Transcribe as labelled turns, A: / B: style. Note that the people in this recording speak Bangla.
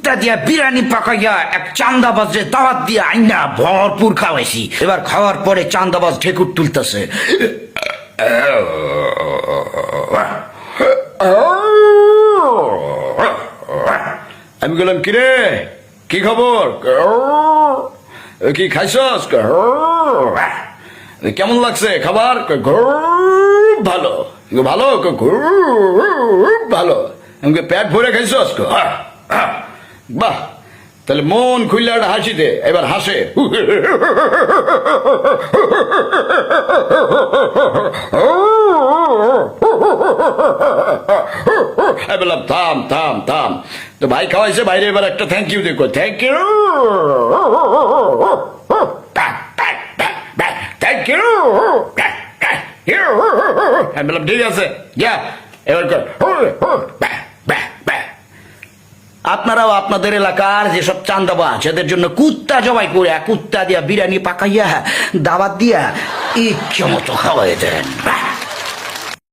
A: কুত্তা দিয়া বিরিয়ানি পাকাইয়া এক চান্দাবাজে দাওয়াত দিয়া আইনা ভরপুর খাওয়াইছি। এবার খাওয়ার পরে চান্দাবাজ ঢেকুর তুলতেছে। আমি বললাম, কিরে কি খবর, কি খাইছস, কেমন লাগছে খাবার? ভালো। ভালো? ভালো। আমাকে পেট ভরে খাইছস? বাহ, তাহলে মন খুললে একটা হাসি দে। এবার হাসে। বললাম থাম থাম থাম, তো ভাই খাওয়াইছে, বাইরে এবার একটা থ্যাংক ইউ দেখো। Thank you, thank you. আমি বললাম ঠিক আছে, যা এবার কর। আপনারাও আপনাদের এলাকার যেসব চান্দাবাজ এদের জন্য কুত্তা জবাই করে কুত্তা দিয়া বিরিয়ানি পাকাইয়া দাওয়াত দিয়া ইচ্ছে মতো খাওয়াই দেন।